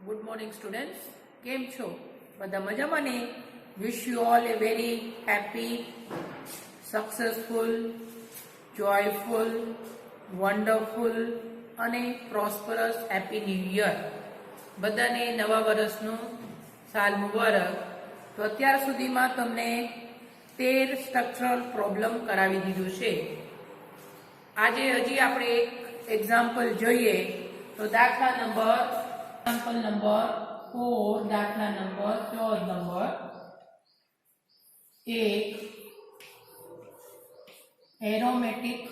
Good morning students, કેમ છો? બધા મજામાં ને? Wish you all A very happy, successful, joyful, wonderful અને પ્રોસ્પરસ હેપી ન્યૂ યર. બધાને નવા વર્ષનું સાલ મુબારક. તો અત્યાર સુધીમાં તમને 13 સ્ટ્રક્ચરલ પ્રોબ્લેમ કરાવી દીધું છે. આજે હજી આપણે એક એક્ઝામ્પલ જોઈએ. તો દાખલા નંબર 4, દાખલા નંબર 14 એક એરોમેટિક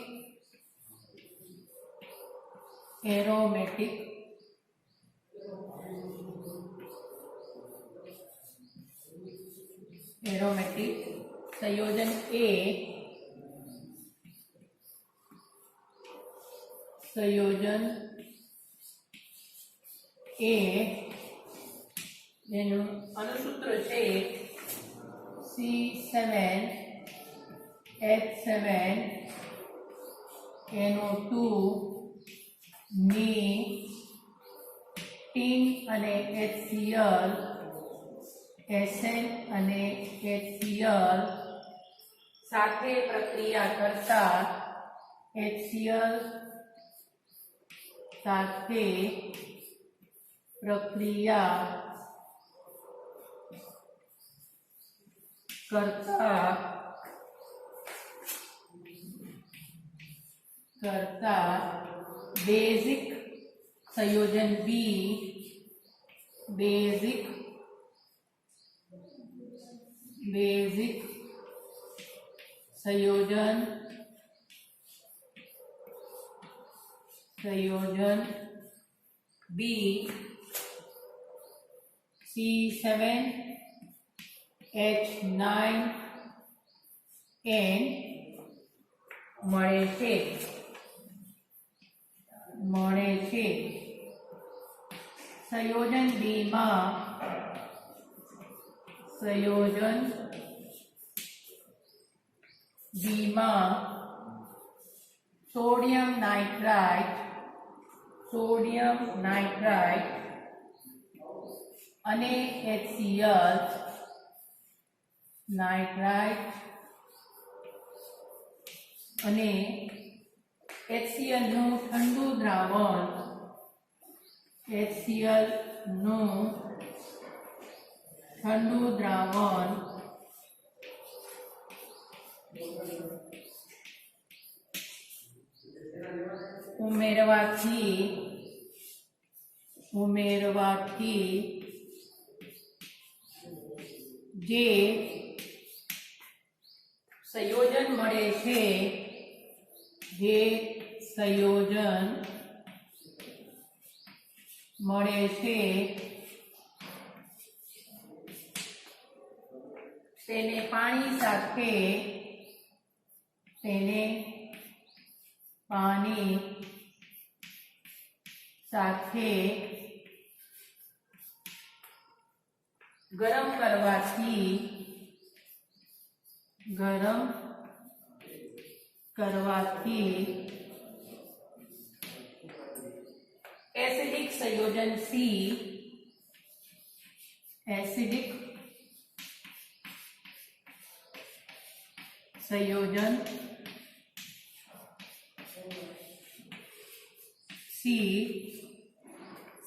સંયોજન A જેનું અનુસૂત્ર છે C7H7NO2 ની ટીન અને HCl, SN અને HCl સાથે પ્રક્રિયા કરતા HCl સાથે પ્રક્રિયા કરતા બેઝિક સંયોજન B, બેઝિક સંયોજન B C7H9N મળે છે. સંયોજન B માં સોડિયમ નાઇટ્રાઇટ અને HCl અને HCl નું ઠંડુ દ્રાવણ ઉમેરવાથી જે સંયોજન મળે છે તેને પાણી સાથે ગરમ કરવાથી એસિડિક સંયોજન C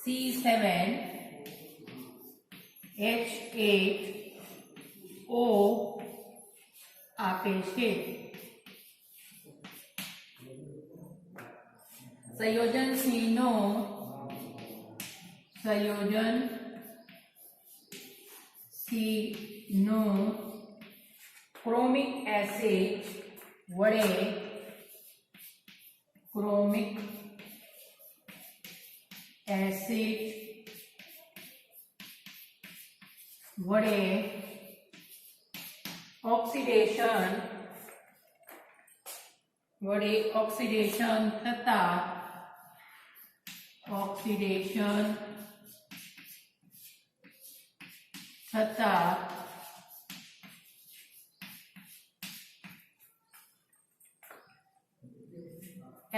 C7H8O આપે છે. સંયોજન C નું ક્રોમિક એસિડ વડે ઓક્સિડેશન થતા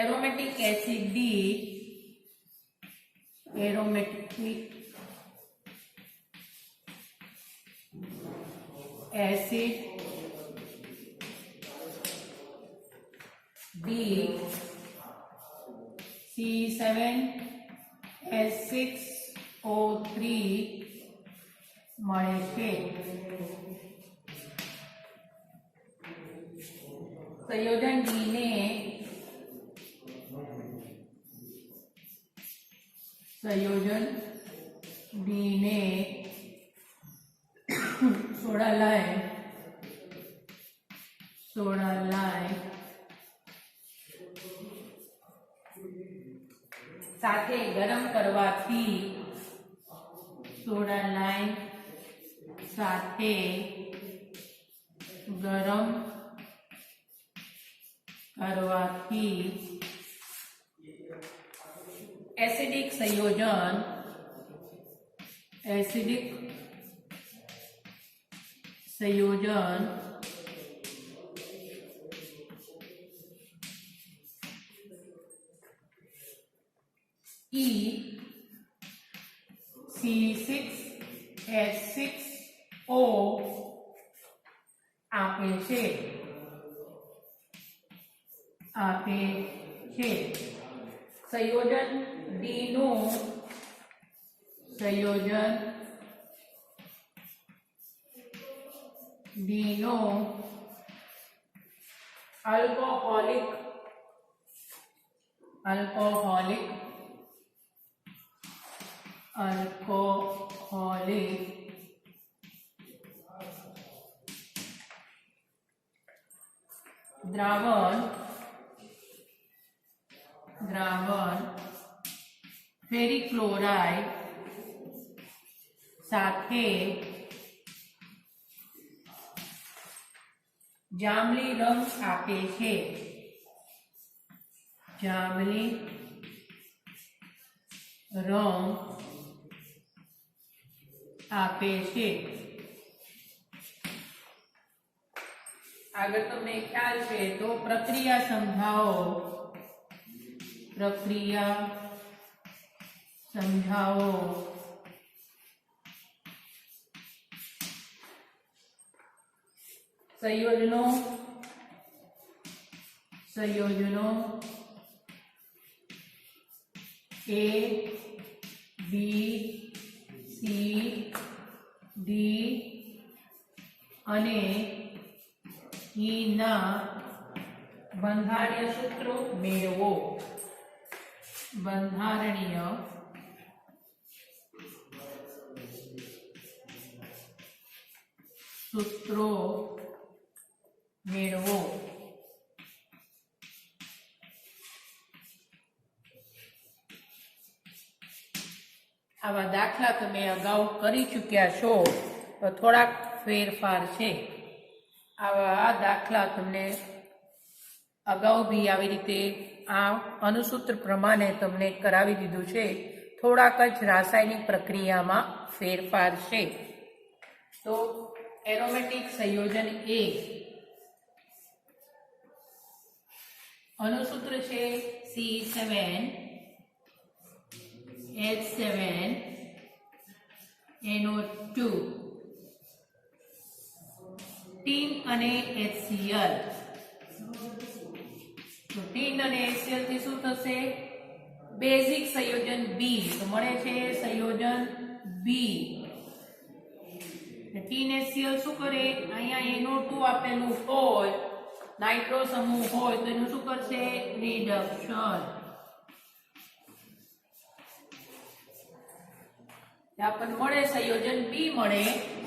aromatic acid D, aromatic acid, D C7H6O3 મળે છે. સંયોજન ડી ને સોડા લાઈમ સાથે ગરમ કરવાથી સોડા લાઈમ સાથે ગરમ કરવાથી એસિડિક સંયોજન E6H6O આપે છે. સંયોજન ડી નો આલ્કોહોલિક દ્રાવણ ફેરિક ક્લોરાઇડ સાથે જાંબલી રંગ આપે છે. આગળ તમને ખ્યાલ છે તો પ્રક્રિયા સમજાવો. સંયોજનો A, B, C, D અને E ના બંધારણીય સૂત્રો મેળવો. આવા દાખલા તમે અગાઉ કરી ચૂક્યા છો તો થોડાક ફેરફાર છે. આવા દાખલા તમને અગાઉ બી આવી રીતે આ અનુસૂત્ર પ્રમાણે તમને કરાવી દીધું છે. થોડાક જ રાસાયણિક પ્રક્રિયામાં ફેરફાર છે. તો એરોમેટિક સંયોજન A અનુસૂત્ર છે C7H7NO2 ટીન અને HCl. તો ટીન અને HCl થી શું થશે? બેઝિક સંયોજન B તો મળે છે સંયોજન B. ટીન HCl શું કરે? અહીંયા NO2 આપેલું હોય, નાઇટ્રો સમૂહ હોય તો એનું શું કરશે? રિડક્શન. આપણને મળે સંયોજન B મળે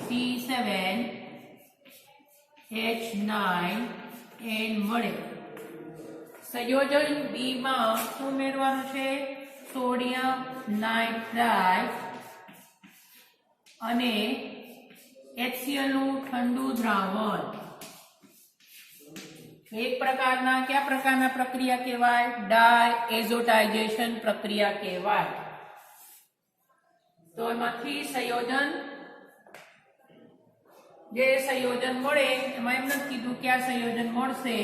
C7H9N મળે. સંયોજન B માં શું ઉમેરવાનું છે? સોડિયમ નાઇટ્રાઇટ અને HCl નું ઠંડુ દ્રાવણ. એક પ્રકારના કયા પ્રકારના પ્રક્રિયા કહેવાય? ડાયએઝોટાઇઝેશન પ્રક્રિયા કહેવાય. તો એમાંથી સંયોજન જે સંયોજન મળે એમાં એમ નથી કીધું કે આ સંયોજન મળશે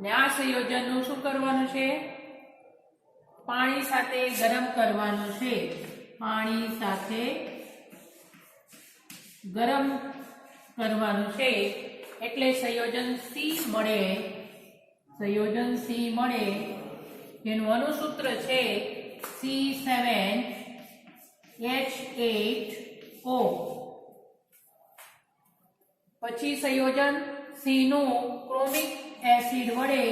ને આ સંયોજનનું શું કરવાનું છે? પાણી સાથે ગરમ કરવાનું છે. પાણી સાથે ગરમ કરવાનું છે એટલે સંયોજન સી મળે. સંયોજન સી મળે જેનું અણુસૂત્ર છે C7H8O. પછી સંયોજન સી નું ક્રોમિક એસિડ વડે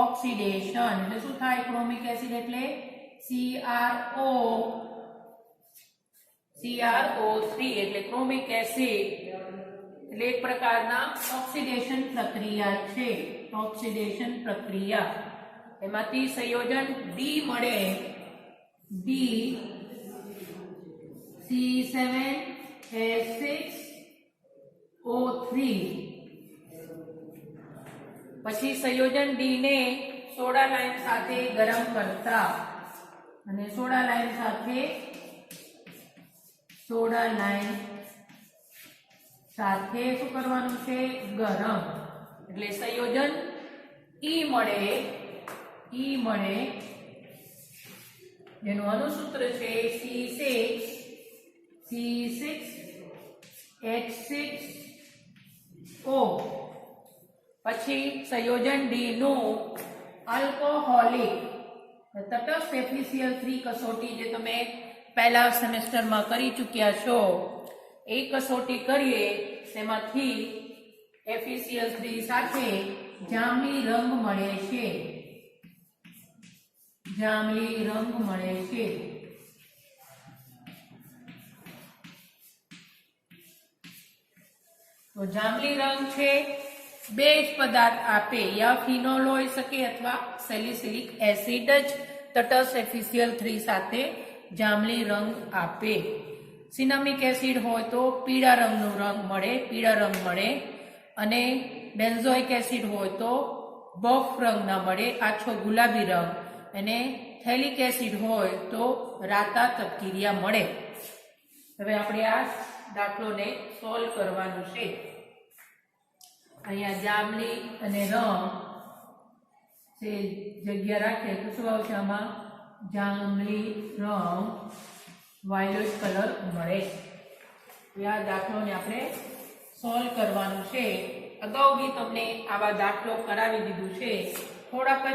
ઓક્સિડેશન, એટલે શું થાય? ક્રોમિક એસિડ એટલે CrO3 એટલે ક્રોમિક એસિડ એટલે એક પ્રકારના ઓક્સિડેશન પ્રક્રિયા છે. ઓક્સિડેશન પ્રક્રિયા એમાંથી સંયોજન ડી મળે. D C7H6O3. પછી સંયોજન ડી ને સોડા લાઈમ સાથે ગરમ કરતા અને સોડા લાઈમ સાથે શું કરવાનું છે? ગરમ. એટલે સંયોજન ઈ મળે જેનું અણુસૂત્ર છે C6H6O. પછી સંયોજન ડી નું આલ્કોહોલિક તટસ્થ FeCl3 કસોટી જે તમે પહેલા સેમેસ્ટરમાં કરી ચૂક્યા છો એ કસોટી કરીએ તેમાંથી FeCl3 સાથે જાંબલી રંગ મળે છે. તો જાંબલી રંગ છે બે જ પદાર્થ આપે, યા ફિનોલ હોઈ શકે અથવા સેલિસિલિક એસિડ જ તટસ્થ FeCl3 સાથે જાંબલી રંગ આપે. સિનામિક એસિડ હોય તો પીળા રંગ મળે અને બેન્ઝોઇક એસિડ હોય તો બફ રંગ ના મળે, આછો ગુલાબી રંગ. અને થેલિક એસિડ હોય તો રાતા તપકીરિયા મળે. હવે આપણે આ દાખલોને સોલ્વ કરવાનું છે. અહીંયા જાંબલી અને રંગ છે જગ્યા રાખીએ તો શું આવશે? આમાં જાંબલી રંગ વાયોલેટ કલર મળે. આ દાખલોને આપણે સોલ્વ કરવાનું છે. અગાઉ બી તમને આવા દાખલો કરાવી દીધું છે. થોડાક જ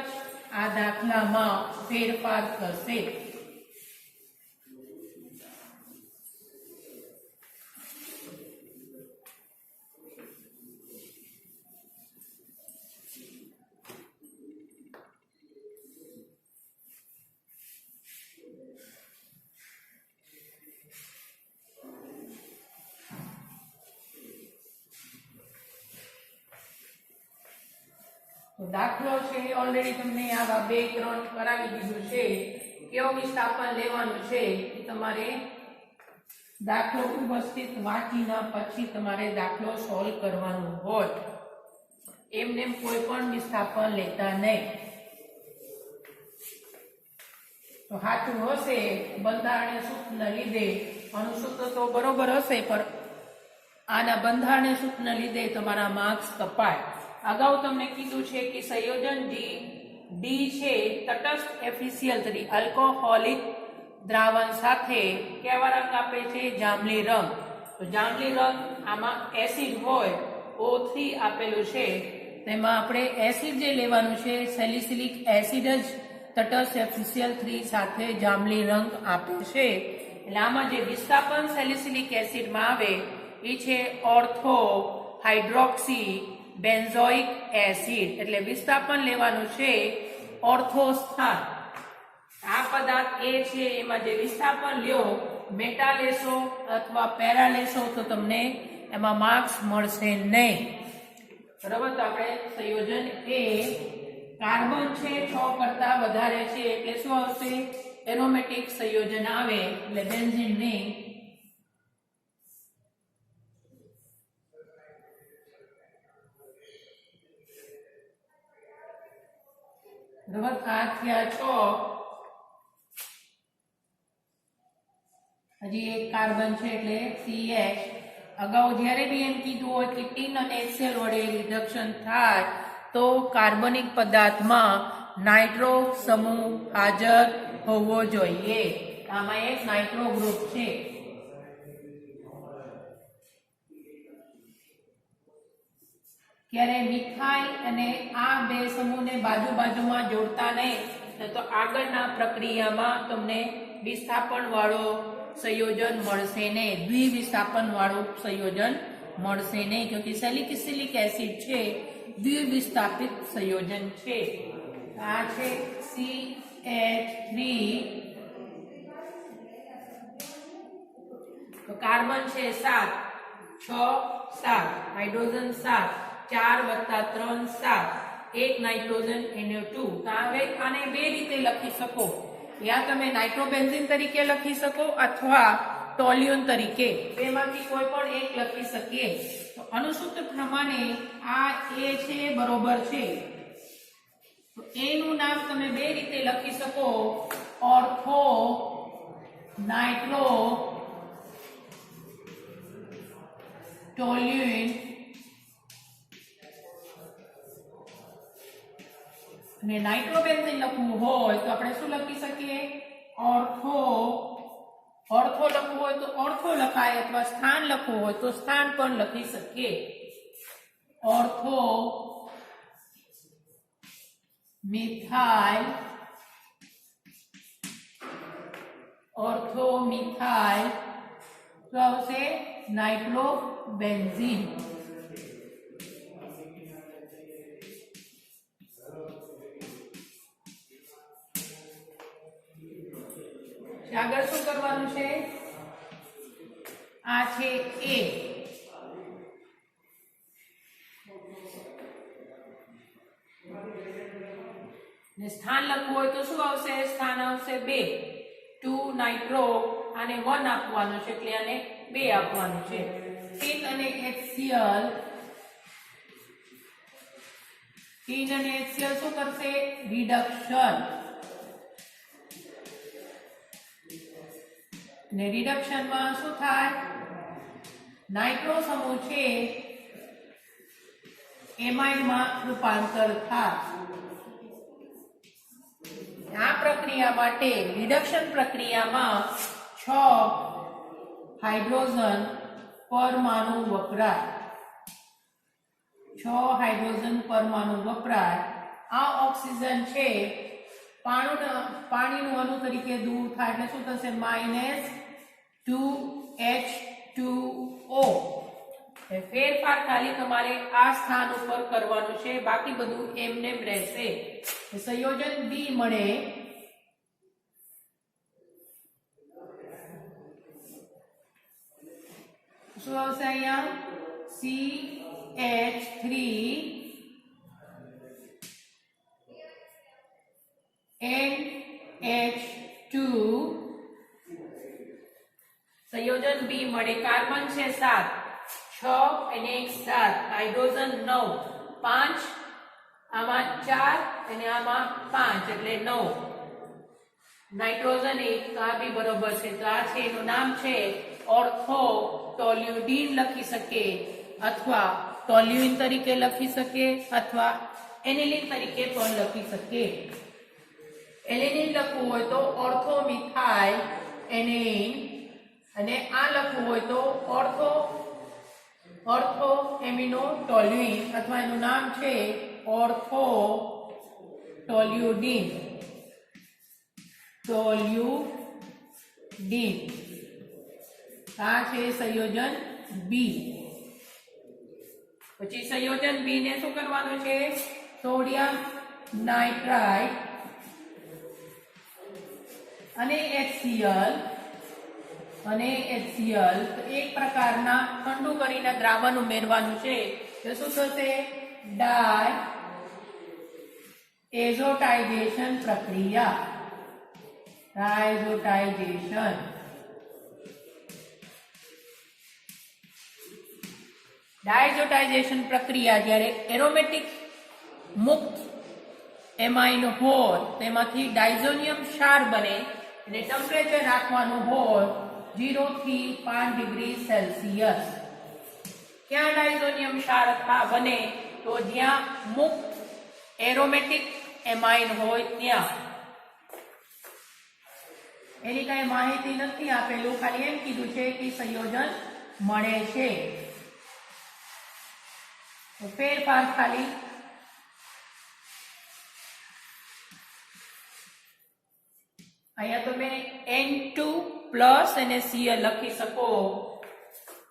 આ દાખલામાં ફેરફાર થશે. તો દાખલો છે ઓલરેડી તમને આવા 2-3 કરાવી દીધું છે. કેવું વિસ્થાપન લેવાનું છે તમારે દાખલો ઉપસ્થિત વાંચીના પછી તમારે દાખલો સોલ્વ કરવાનું હોય. એમને કોઈ પણ વિસ્થાપન લેતા નહીં. તો સાચું હશે બંધારણીય સૂત્રના લીધે. અણુસૂત્ર તો બરોબર હશે પણ આના બંધારણીય સૂત્રના લીધે તમારા માર્ક્સ કપાય. અગાઉ તમને કીધું છે કે સંયોજન ડી છે તટસ્થ FeCl3 આલ્કોહોલિક દ્રાવણ સાથે કેવા રંગ આપે છે? જાંબલી રંગ. તો જાંબલી રંગ આમાં એસિડ હોય O3 આપેલું છે, તેમાં આપણે એસિડ જે લેવાનું છે સેલિસિલિક એસિડ જ તટસ્થ FeCl3 સાથે જાંબલી રંગ આપે છે. એટલે આમાં જે વિસ્થાપન સેલિસિલિક એસિડમાં આવે એ છે ઓર્થો હાઇડ્રોક્સી બેન્ઝોઇક એસિડ. એટલે વિસ્થાપન લેવાનું છે ઓર્થો સ્થાન. આ પદાર્થ એ છે એમાં જે વિસ્થાપન લ્યો મેટા લેશો અથવા પેરા લેશો તો તમને એમાં માર્ક્સ મળશે નહીં. બરાબર. તો આપણે સંયોજન એ કાર્બન છે 6 કરતા વધારે છે એટલે શું આવશે? એરોમેટિક સંયોજન આવે એટલે બેન્ઝીન ને બરાબર. આ થયા 6. હજી એક કાર્બન છે એટલે CH. અગાઉ જ્યારે બી એમ કીધું હોય કે ટીન અને HCl વડે રિડક્શન થાય તો કાર્બનિક પદાર્થમાં નાઇટ્રો સમૂહ હાજર હોવો જોઈએ. આમાં એક નાઇટ્રો ગ્રુપ છે. ત્યારે મિથાઇલ અને આ બે સમૂહને બાજુ બાજુમાં જોડતા નહીં તો આગળના પ્રક્રિયામાં તમને વિસ્થાપન વાળો સંયોજન મળશે નહીં, દ્વિવિસ્થાપન વાળું સંયોજન મળશે નહીં, क्योंकि સેલિસિલિક એસિડ છે દ્વિવિસ્થાપિત સંયોજન છે. આ છે CH3 તો કાર્બન છે 7 6 7 હાઇડ્રોજન 7 4 + 3 7 1 નાઇટ્રોજન NO2. હવે આને બે રીતે લખી શકો, યા તમે નાઇટ્રોબેન્ઝીન તરીકે લખી શકો અથવા ટોલ્યુન તરીકે, બેમાંથી કોઈ પણ એક લખી શકીએ. તો અણુસૂત્ર પ્રમાણે આ A છે બરોબર છે, તો A નું નામ તમે બે રીતે લખી શકો, ઓર્થો નાઇટ્રો ટોલ્યુન અને નાઇટ્રોબેન્ઝીન લખવું હોય તો આપણે શું લખી શકીએ, ઓર્થો લખવું હોય તો ઓર્થો લખાય અથવા સ્થાન લખવું હોય તો સ્થાન પણ લખી શકીએ. ઓર્થો મિથાઇલ તો આવશે નાઇટ્રોબેન્ઝીન. આગળ શું કરવાનું છે, આ છે A ને સ્થાન લખવું હોય તો શું આવશે, સ્થાન આવશે 2 2 નાઇટ્રો આને 1 આપવાનું છે એટલે આને 2 આપવાનું છે. ટીન અને HCl શું કરશે, રિડક્શન, ને રિડક્શન માં શું થાય, નાઇટ્રો સમૂહ છે એમાઇડ માં રૂપાંતર થાય. આ પ્રક્રિયા માટે રિડક્શન પ્રક્રિયામાં 6 હાઇડ્રોજન પરમાણુ વપરાય, 6 હાઇડ્રોજન પરમાણુ વપરાય. આ ઓક્સિજન છે પાણીનું અણુ તરીકે દૂર થાય એટલે શું થશે, -2H2O. ફેરફાર ખાલી તમારે આ સ્થાન ઉપર કરવાનું છે, બાકી બધું એમને રહેશે. સંયોજન બી મળે, શું આવશે અહીંયા, CH3 NH2. સંયોજન બી મળે, કાર્બન છે 7 6 અને 1 7 હાઇડ્રોજન 9 5 આમાં 4 અને આમાં 5 એટલે 9 નાઇટ્રોજન 1 આ બી બરોબર છે. તો આ છે એનું નામ છે ઓર્થો ટોલ્યુડીન લખી શકે અથવા ટોલ્યુઇન તરીકે લખી શકે અથવા એનિલિન તરીકે પણ લખી શકે. એલેનિન લખવું હોય તો ઓર્થો મિથાઇલ એનેઇન અને આ લખવું હોય તો ઓર્થો એમિનો ટોલ્યુઇન અથવા એનું નામ છે ઓર્થો ટોલ્યુડીન. આ છે સંયોજન બી. પછી સંયોજન બી ને શું કરવાનું છે, સોડિયમ નાઇટ્રાઇટ અને HCl તો એક પ્રકારના ઠંડુ કરીને દ્રાવણ ઉમેરવાનું છે. તો શું થશે, ડાયઝોટાઇઝેશન પ્રક્રિયા. ડાયઝોટાઇઝેશન પ્રક્રિયા જ્યારે એરોમેટિક મુક્ત એમાઇન હોય તેમાંથી ડાયઝોનિયમ ક્ષાર બને અને ટેમ્પરેચર રાખવાનું હોય 0 થી 5 ડિગ્રી સેલ્સિયસ. ક્યાં ડાયઝોનિયમ ક્ષાર બને, તો જ્યાં મુક્ત એરોમેટિક એમાઇન હોય ત્યાં. એની કઈ માહિતી નથી આપેલું, ખાલી એમ કીધું છે કે સંયોજન મળે છે. તો ફેરફાર ખાલી અહીંયા તમે N2 પ્લસ અને Cl લખી શકો,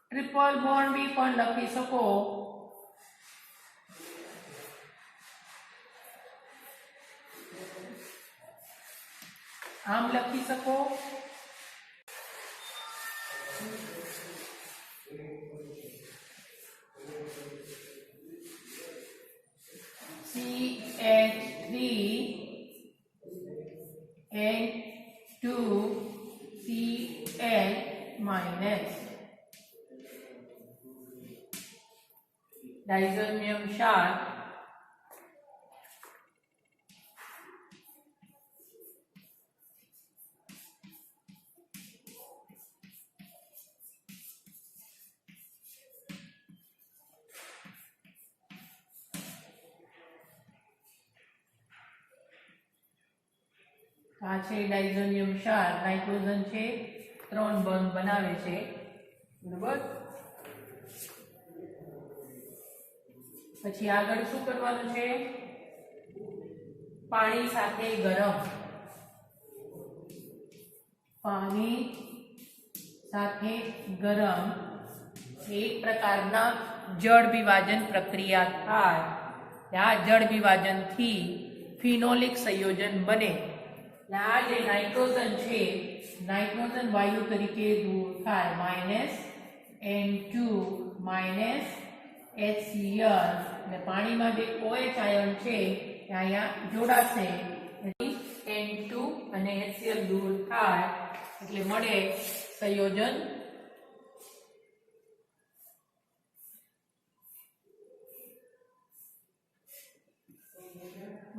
ટ્રિપલ બોન્ડ બી પણ લખી શકો, આમ લખી શકો, CH3 N2 Cl minus डाइज़ोनियम क्षार આ છે ડાઇઝોનિયમ ક્ષાર, નાઇટ્રોજન છે 3 બંધ બનાવે છે, બરાબર। પછી આગળ શું કરવાનું છે, પાણી સાથે ગરમ, પાણી સાથે ગરમ એક પ્રકારના જળ વિભાજન પ્રક્રિયા થાય, આ જળ વિભાજનથી ફિનોલિક સંયોજન બને, આ જે નાઇટ્રોજન છે નાઇટ્રોજન વાયુ તરીકે દૂર થાય, -N2 HCl, અને પાણીમાં જે OH આયન છે એ અહીંયા જોડાશે, N2 અને HCl દૂર થાય એટલે મળે સંયોજન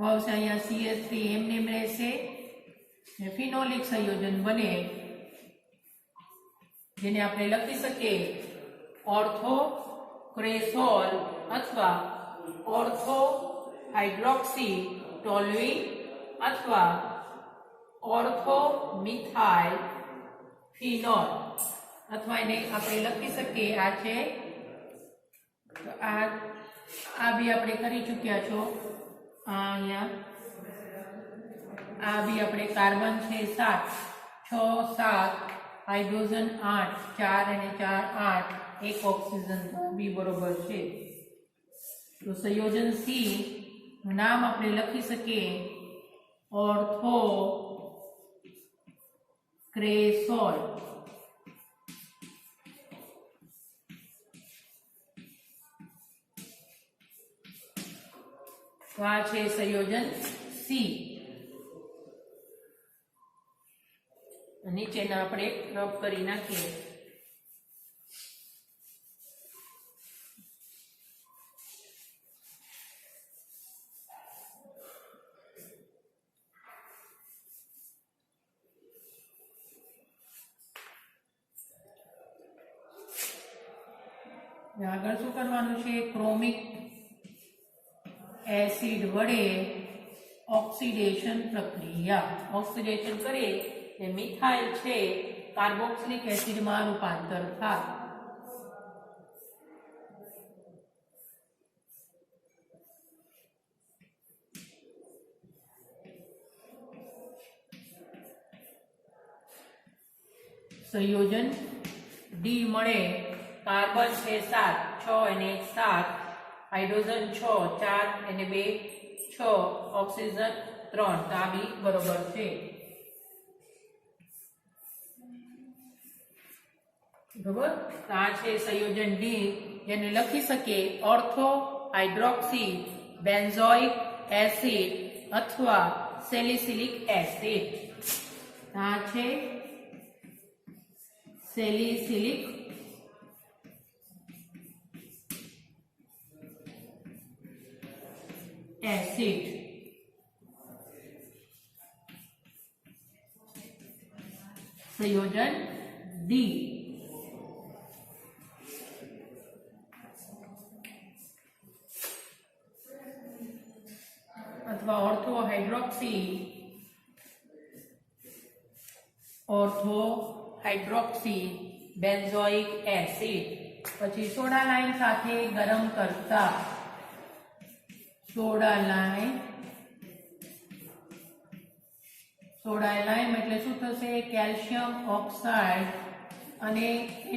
આવશે, અહીંયા CH3 એમને એમ રહેશે, ફિનોલિક સંયોજન બને, જેને આપણે લખી શકીએ ઓર્થો ક્રેસોલ અથવા ઓર્થો હાઇડ્રોક્સી ટોલ્યુઇન અથવા ઓર્થો મિથાઇલ ફિનોલ, અથવા એને આપણે લખી શકીએ આ છે, આ બી આપણે કરી ચૂક્યા છો, અહીંયા આ બી આપણે કાર્બન છે 7, 6 7, હાઇડ્રોજન 8, 4 અને 4 8, એક ઓક્સિજન બી બરોબર છે, તો સંયોજન સી નું નામ આપણે લખી શકીએ ઓર્થો ક્રેસોલ, તો આ છે સંયોજન સી, નીચેના આપણે રબ કરી નાખીએ, આગળ શું કરવાનું છે, ક્રોમિક એસિડ વડે ઓક્સિડેશન પ્રક્રિયા, ઓક્સિડેશન કરે એ મિથાઇલ છે કાર્બોક્સિલિક એસિડમાં રૂપાંતર થાય, સંયોજન ડી મળે, કાર્બન છે 7, 6 અને 1 7, હાઇડ્રોજન 6, 4 અને 2 6, ઓક્સિજન 3, તો આ બી બરોબર છે, બરોબર। તો આ છે સંયોજન ડી, જેને લખી શકીએ ઓર્થો હાઇડ્રોક્સી બેન્ઝોઇક એસિડ અથવા સેલિસિલિક એસિડ, આ છે સેલિસિલિક એસિડ, સંયોજન ડી, અથવા ઓર્થો હાઇડ્રોક્સી બેન્ઝોઇક એસિડ, પછી સોડા લાઇન સાથે ગરમ કરતા સોડા લાઈમ એટલે શું થશે? કેલ્શિયમ ઓક્સાઇડ અને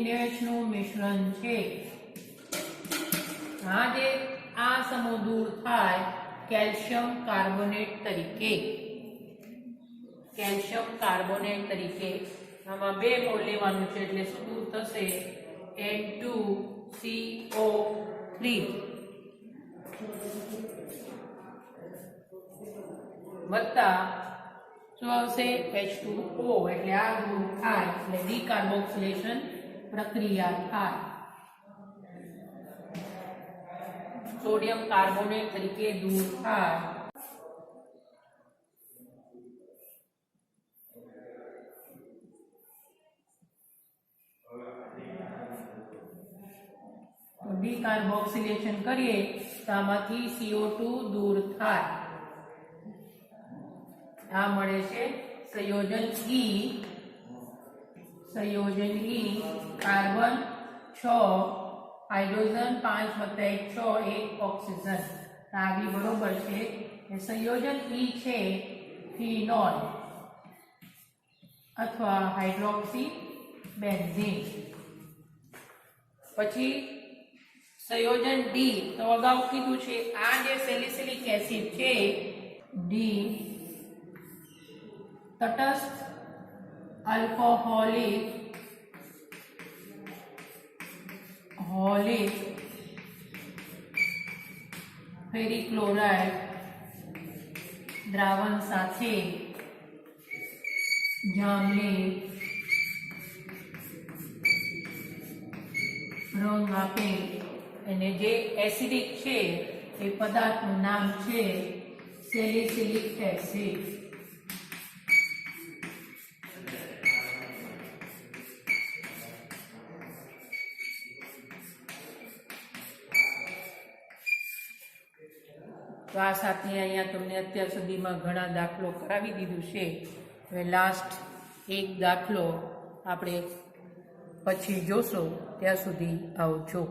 NaOH નું મિશ્રણ છે. આ સમૂહ દૂર થાય કેલ્શિયમ કાર્બોનેટ તરીકે. આમાં 2 મોલ લેવાનું છે એટલે શું દૂર થશે? N2CO3 વત્તા શું આવશે? H2O એટલે આ દૂર થાય એટલે ડીકાર્બોક્સિલેશન પ્રક્રિયા થાય. સોડિયમ કાર્બોનેટ તરીકે દૂર થાય. ડીકાર્બોક્સિલેશન કરીએ તો આમાંથી CO2 દૂર થાય. આ મળે છે સંયોજન E કાર્બન 6 હાઇડ્રોજન 5 વત્તા 1 6 1 ઓક્સિજન. આ બી બરોબર છે. સંયોજન E છે ફિનોલ અથવા હાઇડ્રોક્સી બેન્ઝીન. પછી સંયોજન D તો અગાઉ કીધું છે આ જે સેલિસિલિક એસિડ છે D તટસ્થ આલ્કોહોલિક ફેરિક ક્લોરાઇડ દ્રાવણ સાથે જામને રંગ આપે અને જે એસિડિક છે એ પદાર્થનું નામ છે સેલિસિલિક એસિડ. તો આ સાથે અહીંયા તમને અત્યાર સુધીમાં ઘણા દાખલો કરાવી દીધું છે. હવે લાસ્ટ એક દાખલો આપણે પછી જોશો. ત્યાં સુધી આવજો.